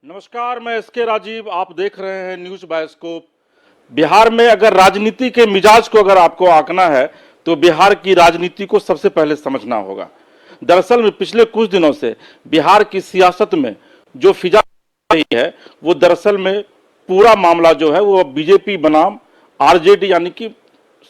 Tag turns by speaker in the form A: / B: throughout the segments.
A: नमस्कार, मैं एसके राजीव। आप देख रहे हैं न्यूज बायोस्कोप। बिहार में अगर राजनीति के मिजाज को अगर आपको आंकना है तो बिहार की राजनीति को सबसे पहले समझना होगा। दरअसल में पिछले कुछ दिनों से बिहार की सियासत में जो फिजा रही है वो दरअसल में पूरा मामला जो है वो बीजेपी बनाम आरजेडी यानी कि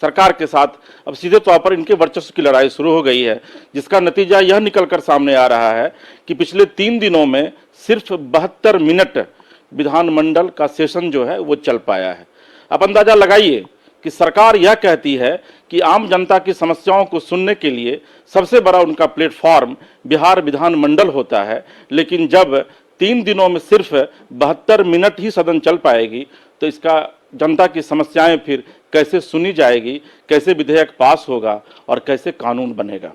A: सरकार के साथ अब सीधे तौर पर इनके वर्चस्व की लड़ाई शुरू हो गई है, जिसका नतीजा यह निकलकर सामने आ रहा है कि पिछले 3 दिनों में सिर्फ 72 मिनट विधानमंडल का सेशन जो है वो चल पाया है। आप अंदाजा लगाइए कि सरकार यह कहती है कि आम जनता की समस्याओं को सुनने के लिए सबसे बड़ा उनका प्लेटफॉर्म बिहार विधानमंडल होता है, लेकिन जब 3 दिनों में सिर्फ 72 मिनट ही सदन चल पाएगी तो इसका जनता की समस्याएं फिर कैसे सुनी जाएगी, कैसे विधेयक पास होगा और कैसे कानून बनेगा।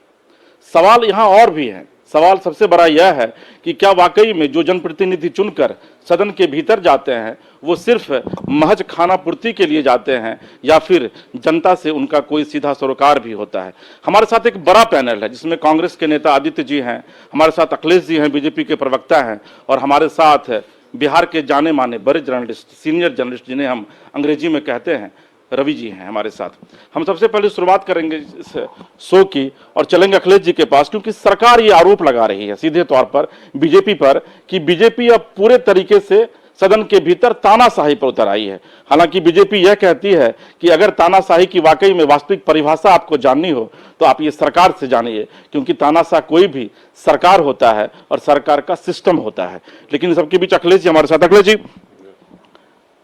A: सवाल यहाँ और भी हैं। सवाल सबसे बड़ा यह है कि क्या वाकई में जो जनप्रतिनिधि चुनकर सदन के भीतर जाते हैं वो सिर्फ महज खाना पूर्ति के लिए जाते हैं या फिर जनता से उनका कोई सीधा सरोकार भी होता है। हमारे साथ एक बड़ा पैनल है जिसमें कांग्रेस के नेता आदित्य जी हैं, हमारे साथ अखिलेश जी हैं, बीजेपी के प्रवक्ता हैं, और हमारे साथ बिहार के जाने माने बड़े जर्नलिस्ट, सीनियर जर्नलिस्ट जिन्हें हम अंग्रेजी में कहते हैं, रवि जी हैं हमारे साथ। हम सबसे पहले शुरुआत करेंगे इस शो की और चलेंगे अखिलेश जी के पास, क्योंकि सरकार ये आरोप लगा रही है सीधे तौर पर बीजेपी पर कि बीजेपी अब पूरे तरीके से सदन के भीतर तानाशाही पर उतर आई है। हालांकि बीजेपी यह कहती है कि अगर तानाशाही की वाकई में वास्तविक परिभाषा आपको जाननी हो तो आप ये सरकार से जानिए, क्योंकि तानाशाह कोई भी सरकार होता है और सरकार का सिस्टम होता है। लेकिन सबके बीच अखिलेश जी हमारे साथ। अखिलेश जी,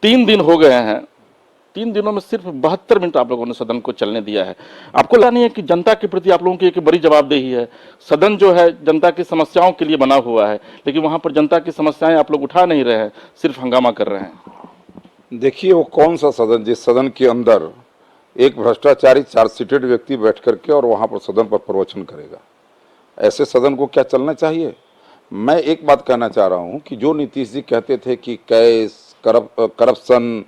A: 3 दिन हो गए हैं, 3 दिनों में सिर्फ 72 मिनट आप लोगों ने सदन को चलने दिया है। आपको लगता नहीं है कि जनता के प्रति आप लोगों की एक बड़ी जवाबदेही है? सदन जो है जनता की समस्याओं के लिए बना हुआ है, लेकिन वहां पर जनता की समस्याएं आप लोग उठा नहीं रहे हैं, सिर्फ हंगामा कर रहे हैं।
B: देखिए, वो कौन सा सदन जिस सदन के अंदर एक भ्रष्टाचारी चार्जशीटेड व्यक्ति बैठ करके और वहां पर सदन पर प्रवचन करेगा? ऐसे सदन को क्या चलना चाहिए? मैं एक बात कहना चाह रहा हूं कि जो नीतीश जी कहते थे कि कैश, करप्शन,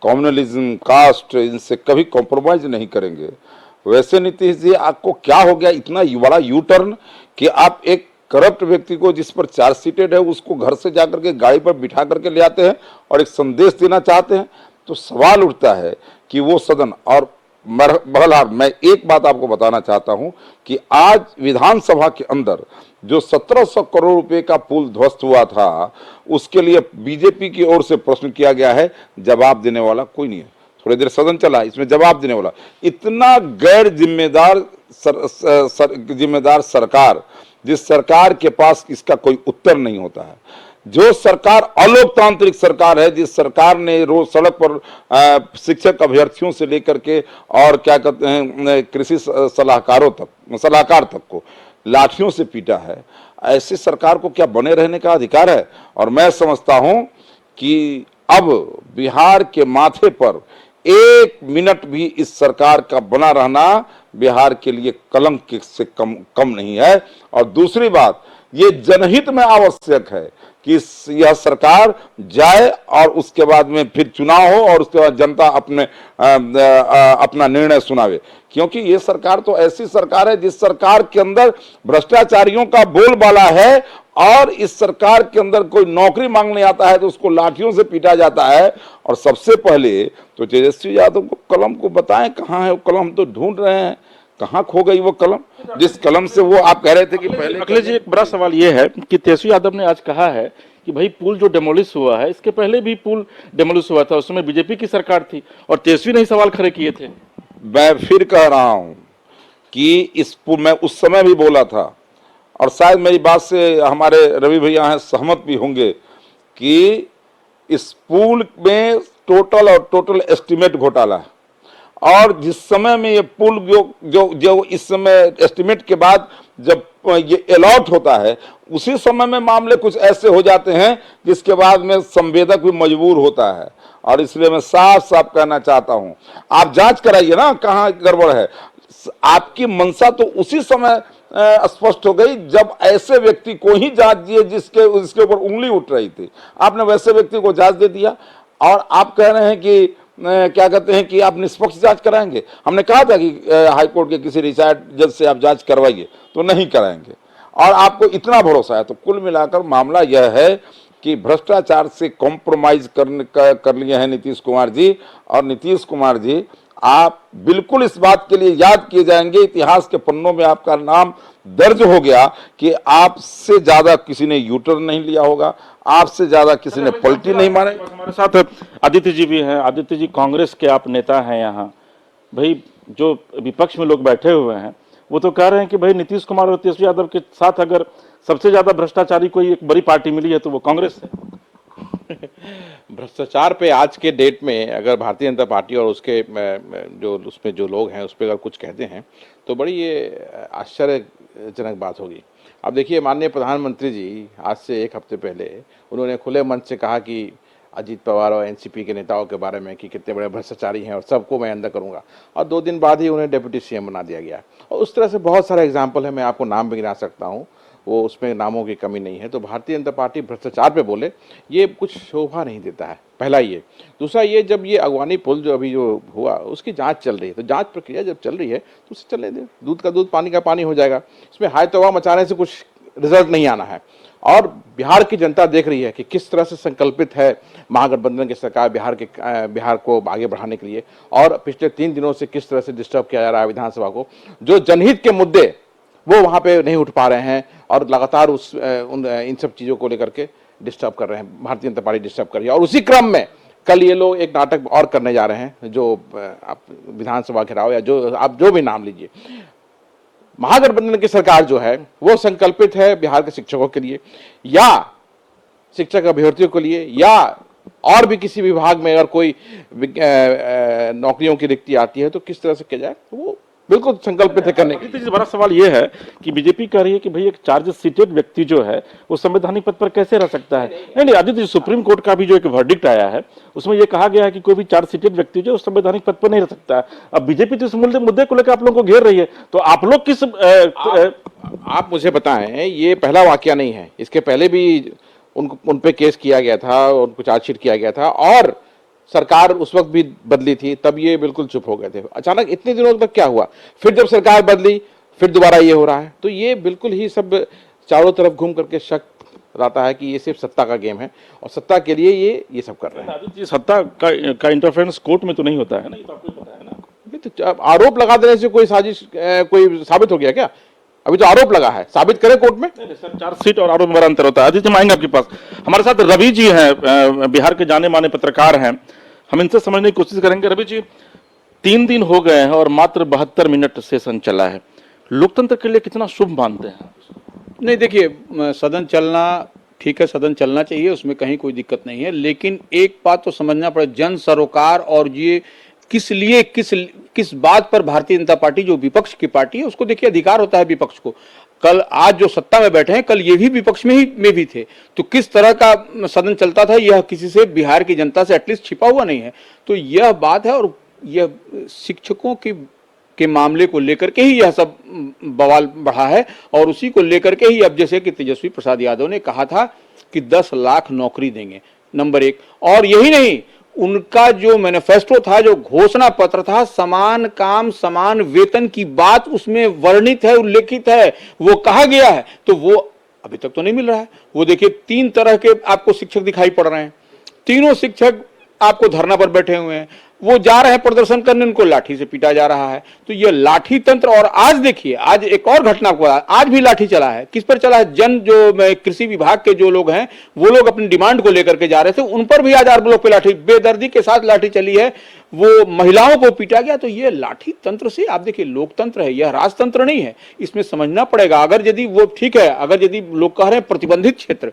B: कम्युनलिज्म, कास्ट, इनसे कभी कॉम्प्रोमाइज नहीं करेंगे, वैसे नीतीश जी आपको क्या हो गया इतना बड़ा यू टर्न कि आप एक करप्ट व्यक्ति को जिस पर चार्जशीटेड है उसको घर से जाकर के गाड़ी पर बिठा करके ले आते हैं और एक संदेश देना चाहते हैं। तो सवाल उठता है कि वो सदन, और बहरहाल मैं एक बात आपको बताना चाहता हूं कि आज विधानसभा के अंदर जो 1700 करोड़ रुपए का पुल ध्वस्त हुआ था उसके लिए बीजेपी की ओर से प्रश्न किया गया है, जवाब देने वाला कोई नहीं है। थोड़ी देर सदन चला, इसमें जवाब देने वाला, इतना गैर जिम्मेदार सरकार, जिस सरकार के पास इसका कोई उत्तर नहीं होता है, जो सरकार अलोकतांत्रिक सरकार है, जिस सरकार ने रोज सड़क पर शिक्षक अभ्यर्थियों से लेकर के और क्या कहते हैं कृषि सलाहकार तक को लाठियों से पीटा है, ऐसी सरकार को क्या बने रहने का अधिकार है? और मैं समझता हूं कि अब बिहार के माथे पर 1 मिनट भी इस सरकार का बना रहना बिहार के लिए कलंक से कम नहीं है। और दूसरी बात, ये जनहित में आवश्यक है कि यह सरकार जाए और उसके बाद में फिर चुनाव हो और उसके बाद जनता अपना निर्णय सुनावे, क्योंकि ये सरकार तो ऐसी सरकार है जिस सरकार के अंदर भ्रष्टाचारियों का बोलबाला है और इस सरकार के अंदर कोई नौकरी मांगने आता है तो उसको लाठियों से पीटा जाता है। और सबसे पहले तो तेजस्वी यादव को कलम को बताएं कहाँ है वो कलम, हम तो ढूंढ रहे हैं कहाँ खो गई वो कलम, जिस कलम से वो आप कह रहे थे कि पहले।
A: अखिलेश जी, एक बड़ा सवाल ये है कि तेजस्वी यादव ने आज कहा है कि भाई पुल जो डेमोलिश हुआ है, इसके पहले भी पुल डेमोलिश हुआ था, उसमें बीजेपी की सरकार थी और तेजस्वी ने ही सवाल खड़े किए थे।
B: मैं फिर कह रहा हूं कि इस पुल मैं उस समय भी बोला था और शायद मेरी बात से हमारे रवि भैया हैं सहमत भी होंगे कि इस पुल में टोटल एस्टीमेट घोटाला है। और जिस समय में ये पुल जो इस समय एस्टीमेट के बाद जब ये अलॉट होता है, उसी समय में मामले कुछ ऐसे हो जाते हैं जिसके बाद में संवेदक भी मजबूर होता है। और इसलिए मैं साफ साफ कहना चाहता हूं, आप जांच कराइए ना कहाँ गड़बड़ है। आपकी मंशा तो उसी समय स्पष्ट हो गई जब ऐसे व्यक्ति को ही जांच दिए जिसके ऊपर उंगली उठ रही थी, आपने वैसे व्यक्ति को जांच दे दिया। और आप कह रहे हैं कि क्या कहते हैं कि आप निष्पक्ष जांच कराएंगे। हमने कहा था कि हाईकोर्ट के किसी रिटायर्ड जज से आप जांच करवाइए, तो नहीं कराएंगे और आपको इतना भरोसा है। तो कुल मिलाकर मामला यह है कि भ्रष्टाचार से कॉम्प्रोमाइज कर लिए हैं नीतीश कुमार जी। और नीतीश कुमार जी, आप बिल्कुल इस बात के लिए याद किए जाएंगे, इतिहास के पन्नों में आपका नाम दर्ज हो गया कि आपसे ज्यादा किसी ने यूटर्न नहीं लिया होगा, आपसे ज्यादा किसी ने पलटी नहीं मारे।
A: हमारे साथ आदित्य जी भी हैं। आदित्य जी, कांग्रेस के आप नेता हैं यहाँ, भाई जो विपक्ष में लोग बैठे हुए हैं वो तो कह रहे हैं कि भाई नीतीश कुमार और तेजस्वी यादव के साथ अगर सबसे ज्यादा भ्रष्टाचारी कोई एक बड़ी पार्टी मिली है तो वो कांग्रेस है।
C: भ्रष्टाचार पे आज के डेट में अगर भारतीय जनता पार्टी और उसके जो उसमें जो लोग हैं उस पर अगर कुछ कहते हैं तो बड़ी ये आश्चर्यजनक बात होगी। अब देखिए, माननीय प्रधानमंत्री जी आज से एक हफ्ते पहले उन्होंने खुले मन से कहा कि अजीत पवार और एनसीपी के नेताओं के बारे में कि कितने बड़े भ्रष्टाचारी हैं और सबको मैं अंदर करूंगा, और 2 दिन बाद ही उन्हें डिप्टी सीएम बना दिया गया। और उस तरह से बहुत सारे एग्जाम्पल है, मैं आपको नाम भी गिना सकता हूँ, वो उसमें नामों की कमी नहीं है। तो भारतीय जनता पार्टी भ्रष्टाचार पे बोले, ये कुछ शोभा नहीं देता है, पहला ये। दूसरा ये, जब ये अगवानी पुल जो अभी जो हुआ उसकी जांच चल रही है, तो जांच प्रक्रिया जब चल रही है तो उसे चलने दें, दूध का दूध पानी का पानी हो जाएगा। इसमें हाय तौबा मचाने से कुछ रिजल्ट नहीं आना है। और बिहार की जनता देख रही है कि किस तरह से संकल्पित है महागठबंधन की सरकार बिहार को आगे बढ़ाने के लिए, और पिछले 3 दिनों से किस तरह से डिस्टर्ब किया जा रहा है विधानसभा को। जो जनहित के मुद्दे वो वहां पे नहीं उठ पा रहे हैं और लगातार इन सब चीजों को लेकर के डिस्टर्ब कर रहे हैं, भारतीय जनता पार्टी डिस्टर्ब कर रही है। और उसी क्रम में कल ये लोग एक नाटक और करने जा रहे हैं, जो आप विधानसभा घेराव या जो आप जो भी नाम लीजिए। महागठबंधन की सरकार जो है वो संकल्पित है बिहार के शिक्षकों के लिए या शिक्षक अभ्यर्थियों के लिए या और भी किसी विभाग में अगर कोई नौकरियों की रिक्ति आती है तो किस तरह से किया जाए, वो बिल्कुल संकल्पित है करने के लिए।
A: बड़ा सवाल ये है कि बीजेपी कह रही है कि भाई एक चार्ज सीटेड व्यक्ति जो है वो संवैधानिक पद पर कैसे रह सकता है। नहीं, आदित्य, सुप्रीम कोर्ट का भी जो एक वर्डिक्ट आया है उसमें यह कहा गया है कि कोई भी चार्ज सीटेड व्यक्ति जो संवैधानिक पद पर नहीं रह सकता है। अब बीजेपी तो इस मुद्दे को लेकर आप लोगों को घेर रही है, तो आप लोग किस
C: आप मुझे बताएं, ये पहला वाकया नहीं है, इसके पहले भी उन पे केस किया गया था, उनको चार्जशीट किया गया था और सरकार उस वक्त भी बदली थी, तब ये बिल्कुल चुप हो गए थे। अचानक इतने दिनों तक क्या हुआ, फिर जब सरकार बदली फिर दोबारा ये हो रहा है। तो ये बिल्कुल ही सब चारों तरफ घूम करके शक रहता है कि ये सिर्फ सत्ता का गेम है और सत्ता के लिए ये सब कर रहे हैं।
A: सत्ता का इंटरफेरेंस कोर्ट में तो नहीं होता है ना, ये तो आपको पता है ना।
C: तो आरोप लगा देने से कोई साजिश कोई साबित हो गया क्या? अभी तो आरोप लगा है, साबित करें कोर्ट में।
A: सर, चार्जशीट और आरोप में बड़ा अंतर होता है। आदित्य, आएंगे आपके पास। हमारे साथ रवि जी हैं, बिहार के जाने माने पत्रकार हैं, हम इनसे समझने की कोशिश करेंगे। रवि जी, 3 दिन हो गए हैं और मात्र 72 मिनट सेशन चला है, लोकतंत्र के लिए कितना शुभ मानते हैं?
D: नहीं, देखिए, सदन चलना ठीक है, सदन चलना चाहिए, उसमें कहीं कोई दिक्कत नहीं है, लेकिन एक बात तो समझना पड़े, जन सरोकार और ये किस लिए किस बात पर भारतीय जनता पार्टी जो विपक्ष की पार्टी है उसको देखिए अधिकार होता है विपक्ष को। कल आज जो सत्ता में बैठे हैं कल ये भी विपक्ष में भी थे, तो किस तरह का सदन चलता था यह किसी से बिहार की जनता से एटलीस्ट छिपा हुआ नहीं है। तो यह बात है और यह शिक्षकों के मामले को लेकर के ही यह सब बवाल बढ़ा है और उसी को लेकर के ही अब जैसे कि तेजस्वी प्रसाद यादव ने कहा था कि 10 लाख नौकरी देंगे, नंबर 1। और यही नहीं, उनका जो मैनिफेस्टो था, जो घोषणा पत्र था, समान काम समान वेतन की बात उसमें वर्णित है, उल्लेखित है, वो कहा गया है, तो वो अभी तक तो नहीं मिल रहा है। वो देखिए 3 तरह के आपको शिक्षक दिखाई पड़ रहे हैं, तीनों शिक्षक आपको धरना पर बैठे हुए हैं, वो जा रहे हैं प्रदर्शन करने, उनको लाठी से पीटा जा रहा है। तो ये लाठी तंत्र। और आज देखिए, आज एक और घटना हुआ, आज भी लाठी चला है। किस पर चला है? जो कृषि विभाग के जो लोग हैं वो लोग अपनी डिमांड को लेकर के जा रहे थे, उन पर भी आज आर ब्लॉक पे लाठी, बेदर्दी के साथ लाठी चली है, वो महिलाओं को पीटा गया। तो ये लाठी तंत्र से आप देखिए, लोकतंत्र है, यह राजतंत्र नहीं है, इसमें समझना पड़ेगा। अगर यदि वो ठीक है, अगर यदि लोग कह रहे हैं प्रतिबंधित क्षेत्र,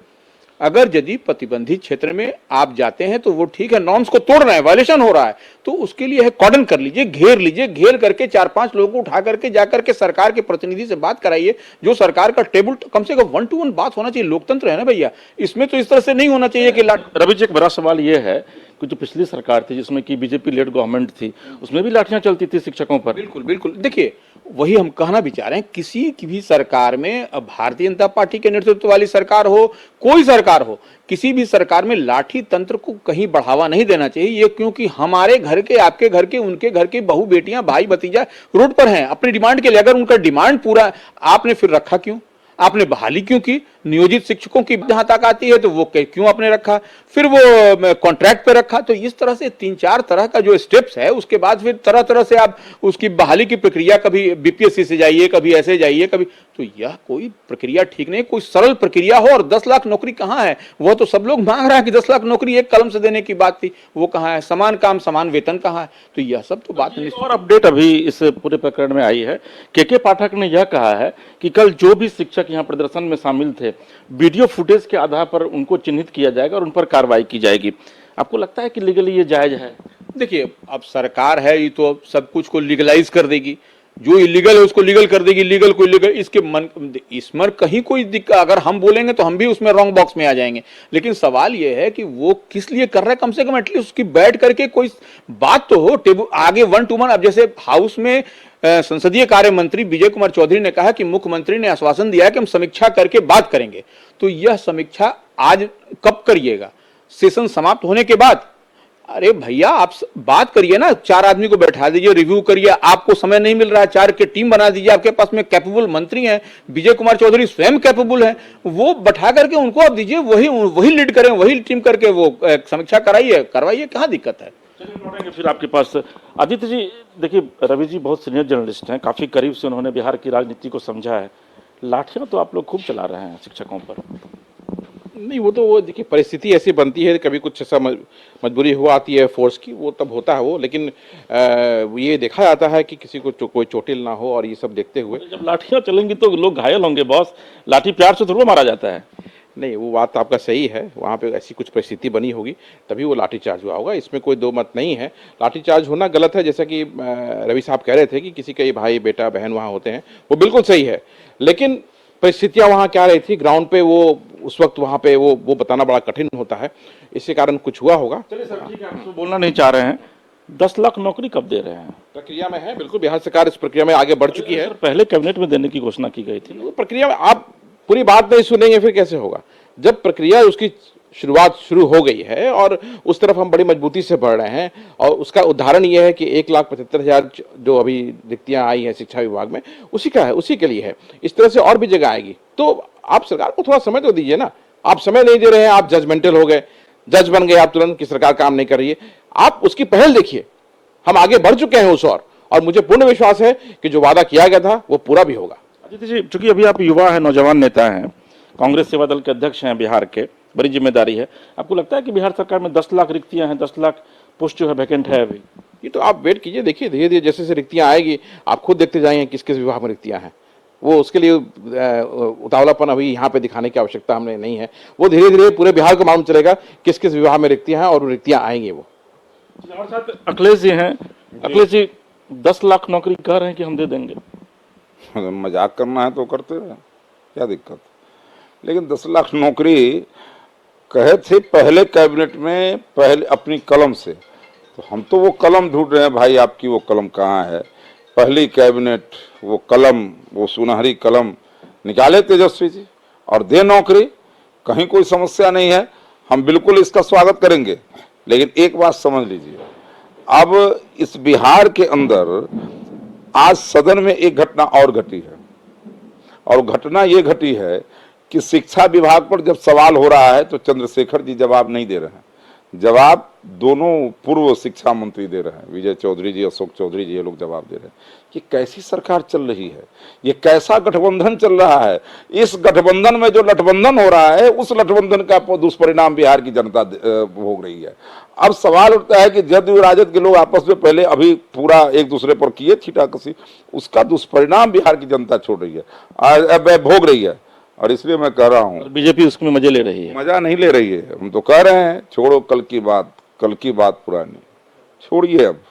D: अगर यदि प्रतिबंधित क्षेत्र में आप जाते हैं तो वो ठीक है, नॉर्म्स को तोड़ रहे हैं, वायलेशन हो रहा है, तो उसके लिए है कॉर्डन कर लीजिए, घेर लीजिए, घेर करके 4-5 लोगों को उठा करके जाकर के सरकार के प्रतिनिधि से बात कराइए, जो सरकार का टेबल कम से कम 1-to-1 बात होना चाहिए। लोकतंत्र है ना भैया, इसमें तो इस तरह से नहीं होना चाहिए कि
A: रवि जी, एक बड़ा सवाल ये है कि जो पिछली सरकार थी जिसमें कि बीजेपी लेड गवर्नमेंट थी, उसमें भी लाठियां चलती थी शिक्षकों पर।
D: बिल्कुल बिल्कुल, देखिए वही हम कहना भी चाह रहे हैं, किसी की भी सरकार में, भारतीय जनता पार्टी के नेतृत्व वाली सरकार हो, कोई सरकार हो, किसी भी सरकार में लाठी तंत्र को कहीं बढ़ावा नहीं देना चाहिए। ये क्योंकि हमारे घर के, आपके घर के, उनके घर के बहू बेटियां, भाई भतीजा रोड पर हैं अपनी डिमांड के लिए। अगर उनका डिमांड पूरा आपने फिर रखा क्यों, आपने बहाली क्यों की? नियोजित शिक्षकों की जहां तक आती है तो वो क्यों आपने रखा, फिर वो कॉन्ट्रैक्ट पे रखा। तो इस तरह से 3-4 तरह का जो स्टेप्स है, उसके बाद फिर तरह तरह से आप उसकी बहाली की प्रक्रिया, कभी बीपीएससी से जाइए, कभी ऐसे जाइए, कभी, तो यह कोई प्रक्रिया ठीक नहीं। कोई सरल प्रक्रिया हो। और 10 लाख नौकरी कहाँ है? वो तो सब लोग मांग रहा है कि 10 लाख नौकरी एक कलम से देने की बात थी, वो कहाँ है? समान काम समान वेतन कहाँ है? तो यह सब तो बात नहीं।
A: और अपडेट अभी इस पूरे प्रकरण में आई है, के पाठक ने यह कहा है कि कल जो भी शिक्षक यहां प्रदर्शन में शामिल थे, वीडियो फुटेज के आधार पर उनको चिन्हित किया जाएगा और उन पर कार्रवाई की जाएगी। आपको लगता है कि लीगली ये जायज है?
D: देखिए, अब सरकार है, ये तो सब कुछ को लीगलाइज कर देगी, जो इलीगल है उसको लीगल कर देगी, लीगल को इलीगल, इसके मन इसमें कहीं कोई दिक्कत, अगर हम बोलेंगे तो हम भी उसमें रॉन्ग बॉक्स में आ जाएंगे। लेकिन सवाल यह है कि वो किस लिए कर रहा है, कम से कम एटलीस्ट उसकी बैठ करके कोई बात तो हो, टेबल आगे 1 to 1। अब जैसे हाउस में संसदीय कार्य मंत्री विजय कुमार चौधरी ने कहा कि मुख्यमंत्री ने आश्वासन दिया है कि हम समीक्षा करके बात करेंगे। तो यह समीक्षा आज कब करिएगा? सेशन समाप्त होने के बाद? अरे भैया, आप बात करिए ना, 4 आदमी को बैठा दीजिए, रिव्यू करिए। आपको समय नहीं मिल रहा है, 4 की टीम बना दीजिए, आपके पास में कैपेबल मंत्री हैं, विजय कुमार चौधरी स्वयं कैपेबल हैं, वो बैठा करके उनको आप दीजिए, वही लीड करें, वही टीम करके वो समीक्षा करवाइए, कहाँ दिक्कत है?
A: चलिए लौटेंगे फिर आपके पास। आदित्य जी, देखिए रवि जी बहुत सीनियर जर्नलिस्ट हैं, काफी करीब से उन्होंने बिहार की राजनीति को समझा है। लाठियां तो आप लोग खूब चला रहे हैं शिक्षकों पर।
C: नहीं, वो देखिए, परिस्थिति ऐसी बनती है, कभी कुछ ऐसा मजबूरी हुआ आती है फोर्स की, वो तब होता है वो। लेकिन ये देखा जाता है कि किसी को कोई चोटिल ना हो, और ये सब देखते हुए
A: जब लाठियां चलेंगी तो लोग घायल होंगे बॉस, लाठी प्यार से थोड़ा मारा जाता है।
C: नहीं, वो बात आपका सही है, वहाँ पे ऐसी कुछ परिस्थिति बनी होगी तभी वो लाठीचार्ज हुआ होगा, इसमें कोई दो मत नहीं है। लाठीचार्ज होना गलत है, जैसा कि रवि साहब कह रहे थे कि किसी के भाई बेटा बहन वहाँ होते हैं, वो बिल्कुल सही है। लेकिन परिस्थितियाँ वहाँ क्या रही थी ग्राउंड पे, वो उस वक्त वहाँ पे वो बताना बड़ा कठिन होता है, इसी कारण कुछ हुआ होगा।
A: चलिए सर, ठीक है, आप तो बोलना नहीं चाह रहे हैं। 10 लाख नौकरी कब दे रहे हैं?
C: प्रक्रिया में है, बिल्कुल बिहार सरकार इस प्रक्रिया में आगे बढ़ चुकी है।
A: पहले कैबिनेट में देने की घोषणा की गई थी।
C: वो प्रक्रिया में आप पूरी बात नहीं सुनेंगे फिर कैसे होगा? जब प्रक्रिया उसकी शुरुआत शुरू हो गई है और उस तरफ हम बड़ी मजबूती से बढ़ रहे हैं, और उसका उदाहरण यह है कि 1,75,000 जो अभी रिक्तियां आई हैं शिक्षा विभाग में, उसी का है, उसी के लिए है। इस तरह से और भी जगह आएगी। तो आप सरकार को थोड़ा समय तो दीजिए ना। आप समय नहीं दे रहे हैं, आप जजमेंटल हो गए, जज बन गए आप तुरंत कि सरकार काम नहीं कर रही है। आप उसकी पहल देखिए, हम आगे बढ़ चुके हैं उस और मुझे पूर्ण विश्वास है कि जो वादा किया गया था वो पूरा भी होगा।
A: आदित्य जी, चूंकि अभी आप युवा हैं, नौजवान नेता हैं, कांग्रेस सेवा दल के अध्यक्ष हैं बिहार के, बड़ी जिम्मेदारी है। आपको लगता है कि बिहार सरकार में 10 लाख रिक्तियां हैं, 10 लाख पोस्ट जो है वैकेंट है अभी?
C: ये तो आप वेट कीजिए, देखिए धीरे धीरे जैसे जैसे रिक्तियां आएगी आप खुद देखते जाएंगे किस किस विभाग में रिक्तियां हैं। वो उसके लिए उतावलापन अभी यहाँ पे दिखाने की आवश्यकता हमें नहीं है। वो धीरे धीरे पूरे बिहार को मालूम चलेगा किस किस विभाग में रिक्तियां हैं और रिक्तियां आएंगी। वो
A: हमारे साथ अखिलेश जी हैं। अखिलेश जी, 10 लाख नौकरी कह रहे हैं कि हम दे देंगे।
B: मजाक करना है तो करते रहे, क्या दिक्कत? लेकिन 10 लाख नौकरी कहे थे पहले कैबिनेट में, पहले अपनी कलम से। तो हम तो वो कलम ढूंढ रहे हैं भाई, आपकी वो कलम कहाँ है? पहली कैबिनेट वो कलम, वो सुनहरी कलम निकाले तेजस्वी जी और दे नौकरी। कहीं कोई समस्या नहीं है, हम बिल्कुल इसका स्वागत करेंगे। लेकिन एक बात समझ लीजिए, अब इस बिहार के अंदर आज सदन में एक घटना और घटी है, और घटना ये घटी है कि शिक्षा विभाग पर जब सवाल हो रहा है तो चंद्रशेखर जी जवाब नहीं दे रहे हैं। जवाब दोनों पूर्व शिक्षा मंत्री दे रहे हैं, विजय चौधरी जी, अशोक चौधरी जी, ये लोग जवाब दे रहे हैं। ये कैसी सरकार चल रही है? ये कैसा गठबंधन चल रहा है? इस गठबंधन में जो गठबंधन हो रहा है, उस गठबंधन का दुष्परिणाम बिहार की जनता भोग रही है। अब सवाल उठता है कि जदयू राजद के लोग आपस में पहले अभी पूरा एक दूसरे पर किए छीटाकशी, उसका दुष्परिणाम बिहार की जनता छोड़ रही है, भोग रही है। और इसलिए मैं कह रहा हूँ,
A: बीजेपी उसमें मजे ले रही है।
B: मजा नहीं ले रही है। हम तो कह रहे हैं छोड़ो कल की बात पुरानी, छोड़िए। अब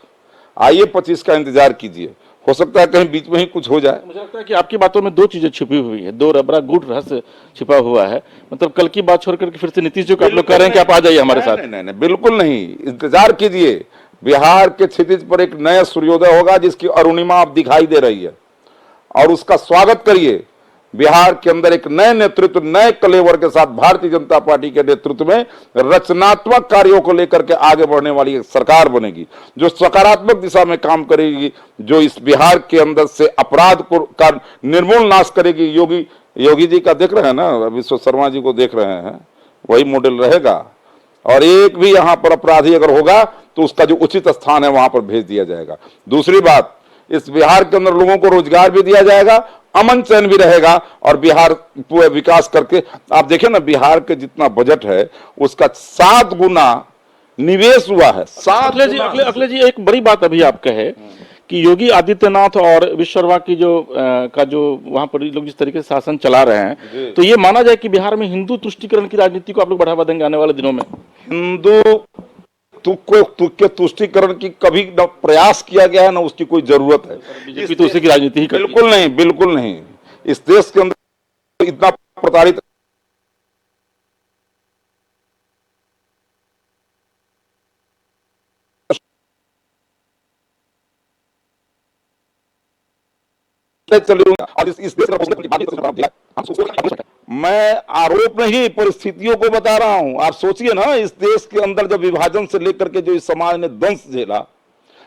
B: आइए 25 का इंतजार कीजिए, हो सकता है कहीं बीच में ही कुछ हो जाए।
A: मुझे लगता है कि आपकी बातों में 2 चीजें छिपी हुई है, 2 बड़ा गूढ़ रहस्य छिपा हुआ है। मतलब कल की बात छोड़ करके फिर से नीतीश जी को आप लोग कह रहे हैं कि आप आ जाइए हमारे साथ।
B: नहीं, बिल्कुल नहीं, इंतजार कीजिए। बिहार के क्षितिज पर एक नया सूर्योदय होगा जिसकी अरुणिमा अब दिखाई दे रही है, और उसका स्वागत करिए। बिहार के अंदर एक नए नेतृत्व, नए कलेवर के साथ भारतीय जनता पार्टी के नेतृत्व में रचनात्मक कार्यों को लेकर के आगे बढ़ने वाली एक सरकार बनेगी, जो सकारात्मक दिशा में काम करेगी, जो इस बिहार के अंदर से अपराध को का निर्मूल नाश करेगी। योगी योगी जी का देख रहे हैं ना, विश्व शर्मा जी को देख रहे हैं, वही मॉडल रहेगा। और एक भी यहाँ पर अपराधी अगर होगा तो उसका जो उचित स्थान है वहां पर भेज दिया जाएगा। दूसरी बात, इस बिहार के अंदर लोगों को रोजगार भी दिया जाएगा, अमन चैन भी रहेगा, और बिहार पूरे विकास करके आप देखें ना, बिहार के जितना बजट है उसका 7 गुना निवेश हुआ है। 7 गुना।
A: अखिलेश जी एक बड़ी बात अभी आप कहे कि योगी आदित्यनाथ और विश्वकर्मा की जो वहां पर लोग जिस तरीके से शासन चला रहे हैं, तो ये माना जाए कि बिहार में हिंदू तुष्टीकरण की राजनीति को आप लोग बढ़ावा देंगे आने वाले दिनों में?
B: हिंदू तुक के तुष्टीकरण की कभी न प्रयास किया गया है, ना उसकी कोई जरूरत है।
A: बीजेपी तो उसी की राजनीति ही करती है।
B: बिल्कुल नहीं, बिल्कुल नहीं। इस देश के अंदर इतना प्रताड़ित चले, और इस देश का मैं आरोप नहीं, परिस्थितियों को बता रहा हूं। आप सोचिए ना, इस देश के अंदर जब विभाजन से लेकर के जो इस समाज ने दंश झेला,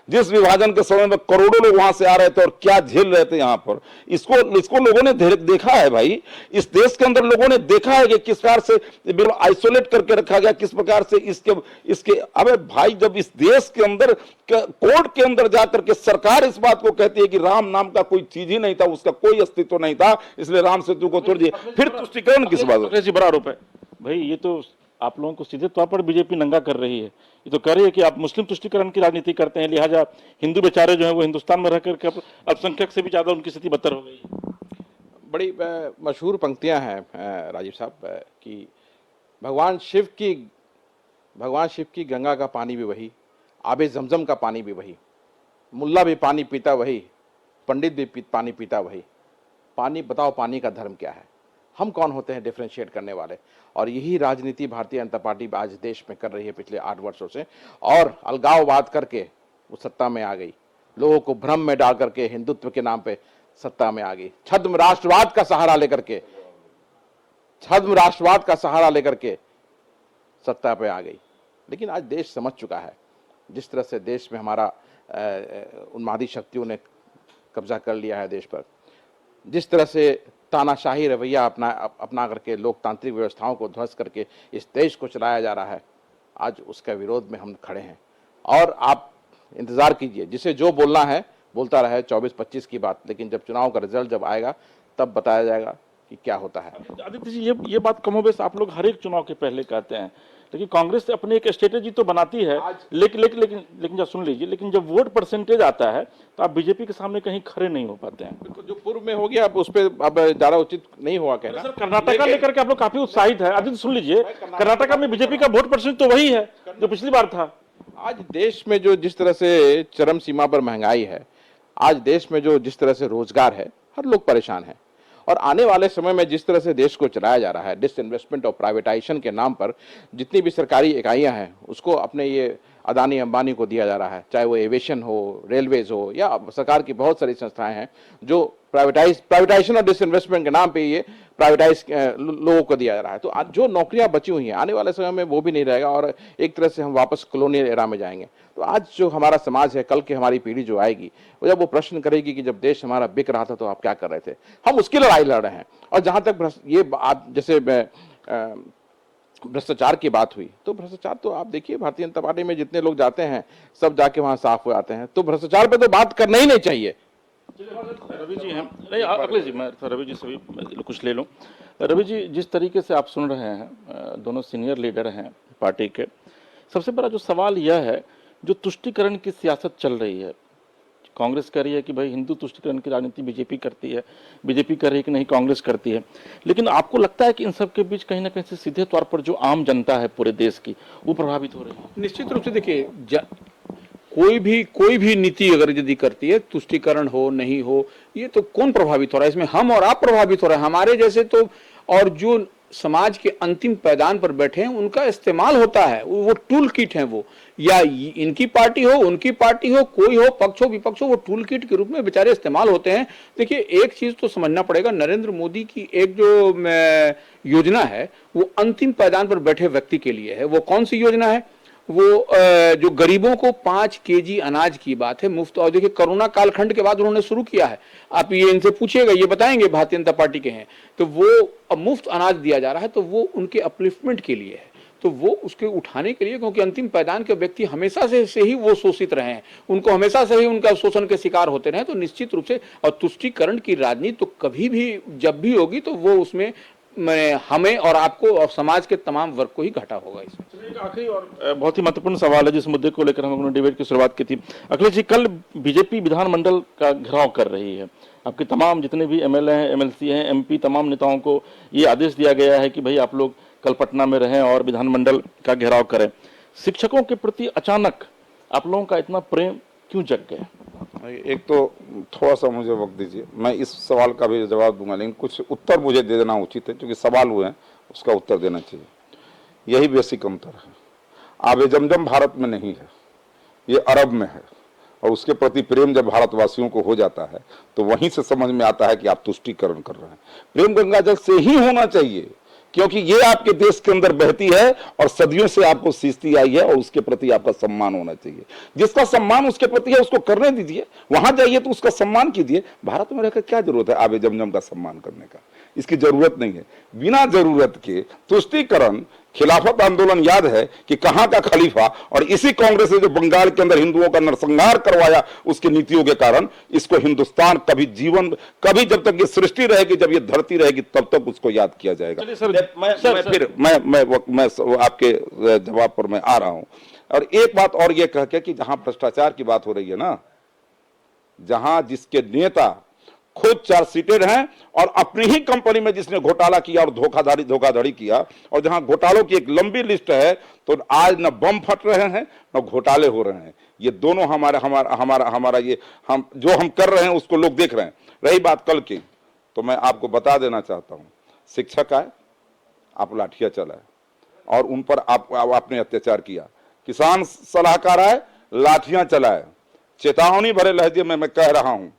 B: जिस विभाजन के समय में करोड़ों लोग वहां से आ रहे थे और क्या झेल रहे थे यहाँ पर, इसको लोगों ने देखा है भाई। इस देश के अंदर लोगों ने देखा है कि किस प्रकार से बिल्कुल आइसोलेट करके रखा गया, किस प्रकार से इसके अबे भाई, जब इस देश के अंदर कोर्ट के अंदर जाकर के सरकार इस बात को कहती है कि राम नाम का कोई चीज ही नहीं था, उसका कोई अस्तित्व नहीं था, इसलिए राम सेतु को तोड़ दिए, फिर तुष्टीकरण किस बात?
A: बड़ा आरोप है भाई, ये तो आप लोगों को सीधे तौर पर बीजेपी नंगा कर रही है। ये तो कह रही है कि आप मुस्लिम तुष्टीकरण की राजनीति करते हैं, लिहाजा हिंदू बेचारे जो हैं वो हिंदुस्तान में रहकर अल्पसंख्यक से भी ज्यादा उनकी स्थिति बदतर हो गई है।
C: बड़ी मशहूर पंक्तियां हैं राजीव साहब कि भगवान शिव की गंगा का पानी भी वही, आबे जमजम का पानी भी वही, मुल्ला भी पानी पीता वही, पंडित भी पानी पीता वही। पानी, बताओ पानी का धर्म क्या है? हम कौन होते हैं डिफरेंशिएट करने वाले? और यही राजनीति भारतीय जनता पार्टी आज देश में कर रही है पिछले 8 वर्षों से। और अलगाववाद करके वो सत्ता में आ गई, लोगों को भ्रम में डाल करके हिंदुत्व के नाम पे सत्ता में आ गई, छद्म राष्ट्रवाद का सहारा लेकर के सत्ता पे आ गई। लेकिन आज देश समझ चुका है, जिस तरह से देश में हमारा उन्मादी शक्तियों ने कब्जा कर लिया है देश पर, जिस तरह से तानाशाही रवैया अपना करके लोकतांत्रिक व्यवस्थाओं को ध्वस्त करके इस देश को चलाया जा रहा है, आज उसका विरोध में हम खड़े हैं। और आप इंतजार कीजिए, जिसे जो बोलना है बोलता रहे 24-25 की बात, लेकिन जब चुनाव का रिजल्ट जब आएगा तब बताया जाएगा कि क्या होता है।
A: आदित्य जी, ये बात कमोबेश आप लोग हर एक चुनाव के पहले कहते हैं, लेकिन कांग्रेस अपनी एक स्ट्रेटेजी तो बनाती है, लेकिन जब सुन लीजिए, लेकिन जब वोट परसेंटेज आता है तो आप बीजेपी के सामने कहीं खड़े नहीं हो पाते हैं।
C: जो पूर्व में हो गया अब उस पर अब ज्यादा उचित नहीं हुआ कहना।
A: सर, कर्नाटका लेकर के आप लोग काफी उत्साहित है। आदित्य सुन लीजिए, कर्नाटका में बीजेपी का वोट परसेंट तो वही है जो पिछली बार था।
C: आज देश में जो जिस तरह से चरम सीमा पर महंगाई है, आज देश में जो जिस तरह से रोजगार है, हर लोग परेशान है। और आने वाले समय में जिस तरह से देश को चलाया जा रहा है, डिसइन्वेस्टमेंट और प्राइवेटाइजेशन के नाम पर जितनी भी सरकारी इकाइयां हैं उसको अपने ये अदानी अंबानी को दिया जा रहा है, चाहे वो एविएशन हो, रेलवेज हो, या सरकार की बहुत सारी संस्थाएं हैं जो प्राइवेटाइजेशन और डिसइन्वेस्टमेंट के नाम पे ये प्राइवेटाइज लोगों को दिया जा रहा है। तो आज जो नौकरियां बची हुई हैं, आने वाले समय में वो भी नहीं रहेगा और एक तरह से हम वापस कॉलोनियल एरा में जाएंगे। तो आज जो हमारा समाज है, कल की हमारी पीढ़ी जो आएगी, वो जब वो प्रश्न करेगी कि जब देश हमारा बिक रहा था तो आप क्या कर रहे थे, हम उसकी लड़ाई लड़ रहे हैं। और जहां तक ये बात, जैसे भ्रष्टाचार की बात हुई, तो भ्रष्टाचार तो आप देखिए भारतीय जनता पार्टी में जितने लोग जाते हैं सब जाके वहां साफ हो जाते हैं, तो भ्रष्टाचार पे तो बात करना ही नहीं चाहिए।
A: रवि जी हैं, नहीं अखिलेश जी, मैं रवि जी से भी कुछ ले लूं। रवि जी, जिस तरीके से आप सुन रहे हैं, दोनों सीनियर लीडर हैं पार्टी के, सबसे बड़ा जो सवाल यह है, जो तुष्टीकरण की सियासत चल रही है, कांग्रेस कह रही है कि भाई हिंदू तुष्टीकरण की राजनीति बीजेपी करती है, बीजेपी कह रही है कि नहीं कांग्रेस करती है, लेकिन आपको लगता है कि इन सब के बीच कहीं ना कहीं से सीधे तौर पर जो आम जनता है पूरे देश की, वो प्रभावित हो रही है?
D: निश्चित रूप से देखिए, कोई भी नीति अगर यदि करती है, तुष्टीकरण हो नहीं हो, ये तो कौन प्रभावित हो रहा है इसमें? हम और आप प्रभावित हो रहे हैं, हमारे जैसे तो, और जो समाज के अंतिम पैदान पर बैठे हैं उनका इस्तेमाल होता है, वो टूल किट है वो, या इनकी पार्टी हो, उनकी पार्टी हो, कोई हो, पक्ष हो विपक्ष हो, वो टूल किट के रूप में बेचारे इस्तेमाल होते हैं। देखिए, एक चीज तो समझना पड़ेगा, नरेंद्र मोदी की एक जो योजना है वो अंतिम पैदान पर बैठे व्यक्ति के लिए है। वो कौन सी योजना है? वो जो गरीबों को 5 केजी अनाज की बात है मुफ्त, और देखिए कोरोना कालखंड के बाद उन्होंने शुरू किया है, आप ये इनसे पूछिएगा, ये बताएंगे भारतीय जनता पार्टी के हैं, तो वो अब मुफ्त अनाज दिया जा रहा है, तो वो उनके अपलिफ्टमेंट के लिए है, तो वो उसके उठाने के लिए, क्योंकि अंतिम पायदान के व्यक्ति हमेशा से ही वो शोषित रहे हैं, उनको हमेशा से ही उनका शोषण के शिकार होते रहे, तो निश्चित रूप से और तुष्टीकरण की राजनीति तो कभी भी जब भी होगी तो वो उसमें हमें और आपको और समाज के तमाम वर्ग को ही घाटा होगा इसमें।
A: एक आखिरी और बहुत ही महत्वपूर्ण सवाल है जिस मुद्दे को लेकर हम लोगों ने डिबेट की शुरुआत की थी। अखिलेश जी, कल बीजेपी विधानमंडल का घेराव कर रही है, आपके तमाम जितने भी एमएलए हैं, एमएलसी हैं, एमपी, तमाम नेताओं को ये आदेश दिया गया है कि भाई आप लोग कल पटना में रहें और विधानमंडल का घेराव करें। शिक्षकों के प्रति अचानक आप लोगों का इतना प्रेम क्यों जग गया?
B: एक तो थोड़ा सा मुझे वक्त दीजिए, मैं इस सवाल का भी जवाब दूंगा, लेकिन कुछ उत्तर मुझे दे देना उचित है, क्योंकि सवाल हुए हैं उसका उत्तर देना चाहिए। यही बेसिक अंतर है। आबे जमजम भारत में नहीं है, ये अरब में है, और उसके प्रति प्रेम जब भारतवासियों को हो जाता है तो वहीं से समझ में आता है कि आप तुष्टीकरण कर रहे हैं। प्रेम गंगा जल से ही होना चाहिए, क्योंकि ये आपके देश के अंदर बहती है और सदियों से आपको सींचती आई है, और उसके प्रति आपका सम्मान होना चाहिए। जिसका सम्मान उसके प्रति है उसको करने दीजिए, वहां जाइए तो उसका सम्मान कीजिए। भारत में रहकर क्या जरूरत है आबे जमजम का सम्मान करने का? इसकी जरूरत नहीं है। बिना जरूरत के तुष्टीकरण, खिलाफत आंदोलन याद है कि कहां का खलीफा, और इसी कांग्रेस ने जो बंगाल के अंदर हिंदुओं का नरसंहार करवाया उसकी नीतियों के कारण, इसको हिंदुस्तान कभी जीवन, कभी जब तक ये सृष्टि रहेगी, जब ये धरती रहेगी, तब तक उसको याद किया जाएगा। मैं आपके जवाब पर मैं आ रहा हूं, और एक बात और ये कह के कि जहां भ्रष्टाचार की बात हो रही है ना, जहां जिसके नेता खुद चार्जशीटेड हैं और अपनी ही कंपनी में जिसने घोटाला किया और धोखाधड़ी किया, और जहां घोटालों की एक लंबी लिस्ट है, तो आज न बम फट रहे हैं न घोटाले हो रहे हैं। ये दोनों हमारा ये हम जो हम कर रहे हैं उसको लोग देख रहे हैं। रही बात कल की, तो मैं आपको बता देना चाहता हूं, शिक्षक आए, आप लाठियां चलाए और उन पर आपने अत्याचार किया। किसान सलाहकार आए, लाठियां चलाए। चेतावनी भरे लहजे में मैं कह रहा हूं,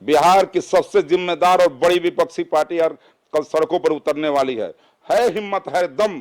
B: बिहार की सबसे जिम्मेदार और बड़ी विपक्षी पार्टी और कल सड़कों पर उतरने वाली है हिम्मत है दम,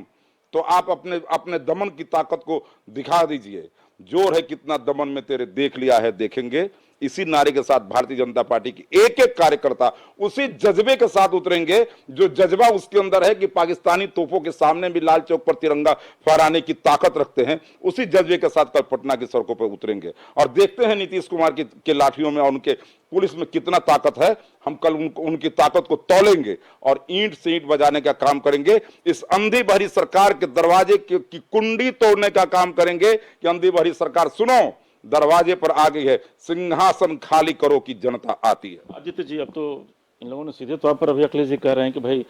B: तो आप अपने दमन की ताकत को दिखा दीजिए। जोर है कितना दमन में तेरे, देख लिया है देखेंगे। इसी नारे के साथ भारतीय जनता पार्टी की एक एक कार्यकर्ता उसी जज्बे के साथ उतरेंगे, जो जज्बा उसके अंदर है कि पाकिस्तानी तोपों के सामने भी लाल चौक पर तिरंगा फहराने की ताकत रखते हैं। उसी जज्बे के साथ कल पटना की सड़कों पर उतरेंगे, और देखते हैं नीतीश कुमार के लाठियों में और उनके पुलिस में कितना ताकत है। हम कल उनकी ताकत को तौलेंगे और ईंट से ईंट बजाने का काम करेंगे। इस अंधी बहरी सरकार के दरवाजे की कुंडी तोड़ने का काम करेंगे कि अंधी बहरी सरकार सुनो, दरवाजे पर आ गई है, सिंहासन खाली करो की जनता आती है।
A: आदित्य जी, अब तो इन लोगों ने सीधे तौर पर अभी अखिलेश जी कह रहे हैं कि भाई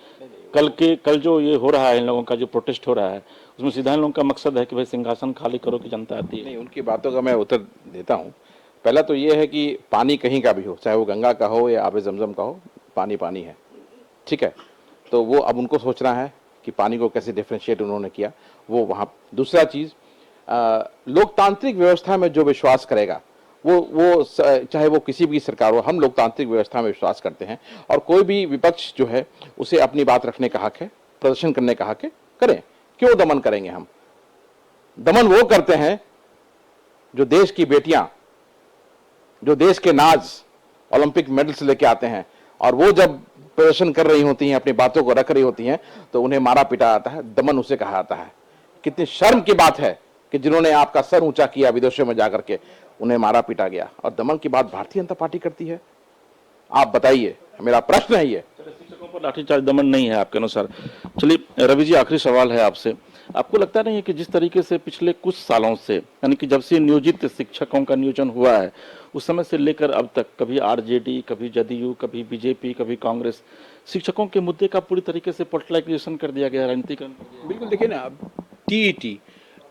A: कल जो ये हो रहा है, इन लोगों का जो प्रोटेस्ट हो रहा है, उसमें सीधा इन लोगों का मकसद है कि भाई सिंहासन खाली करो की जनता आती है।
C: नहीं, उनकी बातों का मैं उत्तर देता हूँ। पहला तो ये है कि पानी कहीं का भी हो, चाहे वो गंगा का हो या आबे जमजम का हो, पानी पानी है, ठीक है। तो वो अब उनको सोचना है कि पानी को कैसे डिफ्रेंशिएट उन्होंने किया, वो वहाँ। दूसरा चीज़, लोकतांत्रिक व्यवस्था में जो विश्वास करेगा वो चाहे वो किसी भी सरकार हो, हम लोकतांत्रिक व्यवस्था में विश्वास करते हैं, और कोई भी विपक्ष जो है उसे अपनी बात रखने का हक है, प्रदर्शन करने का हक है, करें। क्यों दमन करेंगे हम? दमन वो करते हैं जो देश की बेटियां, जो देश के नाज ओलंपिक मेडल्स लेके आते हैं, और वो जब प्रदर्शन कर रही होती हैं, अपनी बातों को रख रही होती हैं, तो उन्हें मारा पीटा आता है, दमन उसे कहा जाता है। कितनी शर्म की बात है कि जिन्होंने आपका सर ऊंचा किया विदेशों में जाकर के, उन्हें मारा पीटा गया, और दमन की बात भारतीय जनता पार्टी करती है। आप बताइए, मेरा प्रश्न है ये।
A: शिक्षकों पर लाठीचार्ज दमन नहीं है आपके अनुसार? चलिए रवि जी, आखिरी सवाल है आपसे। आपको लगता नहीं है कि जिस तरीके से पिछले कुछ सालों से, यानी कि जब से नियोजित शिक्षकों का नियोजन हुआ है, उस समय से लेकर अब तक, कभी आरजेडी, कभी जदयू, कभी बीजेपी, कभी कांग्रेस, शिक्षकों के मुद्दे का पूरी तरीके से पॉलिटिलाइजेशन कर दिया गया, राजनीतिकरण कर दिया?
D: बिल्कुल, देखिए ना, टीईटी,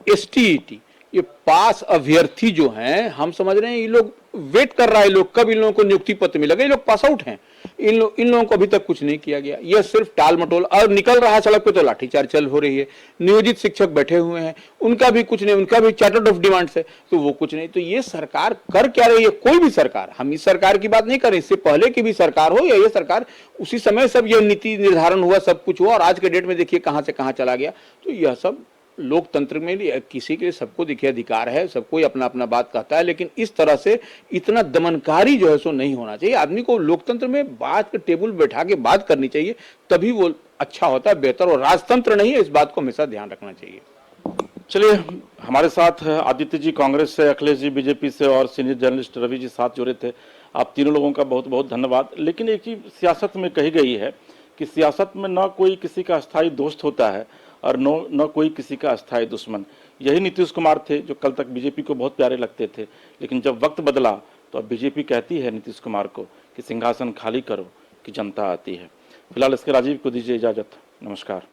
D: एसटीईटी, ये पास अभ्यर्थी जो हैं, हम समझ रहे हैं ये लोग वेट कर रहा है, लोग कब इन लोगों को नियुक्ति पत्र मिलेगा। ये लोग पास आउट हैं, इन लोगों को अभी तक कुछ नहीं किया गया। ये सिर्फ टाल मटोल, और निकल रहा है सड़क पे तो लाठीचार्ज चल हो रही है। नियोजित शिक्षक बैठे हुए हैं, उनका भी कुछ नहीं, उनका भी चार्टर्ड ऑफ डिमांड्स है, तो वो कुछ नहीं। तो ये सरकार कर क्या रही है? कोई भी सरकार, हम इस सरकार की बात नहीं कर रहे, इससे पहले की भी सरकार हो या ये सरकार, उसी समय सब ये नीति निर्धारण हुआ, सब कुछ हुआ, और आज के डेट में देखिए कहां से कहां चला गया। तो यह सब लोकतंत्र में किसी के लिए सबको देखिए अधिकार है, सबको अपना अपना बात कहता है, लेकिन इस तरह से इतना दमनकारी जो है सो नहीं होना चाहिए। आदमी को लोकतंत्र में बात के टेबल बैठा के बात करनी चाहिए, तभी वो अच्छा होता है, बेहतर। और राजतंत्र नहीं है, इस बात को हमेशा ध्यान रखना चाहिए।
A: चलिए, हमारे साथ आदित्य जी कांग्रेस से, अखिलेश जी बीजेपी से और सीनियर जर्नलिस्ट रवि जी साथ जुड़े थे। आप तीनों लोगों का बहुत बहुत धन्यवाद। लेकिन एक ही सियासत में कही गई है कि सियासत में न कोई किसी का अस्थायी दोस्त होता है और न कोई किसी का अस्थायी दुश्मन। यही नीतीश कुमार थे जो कल तक बीजेपी को बहुत प्यारे लगते थे, लेकिन जब वक्त बदला तो अब बीजेपी कहती है नीतीश कुमार को कि सिंहासन खाली करो कि जनता आती है। फिलहाल इसके राजीव को दीजिए इजाजत। नमस्कार।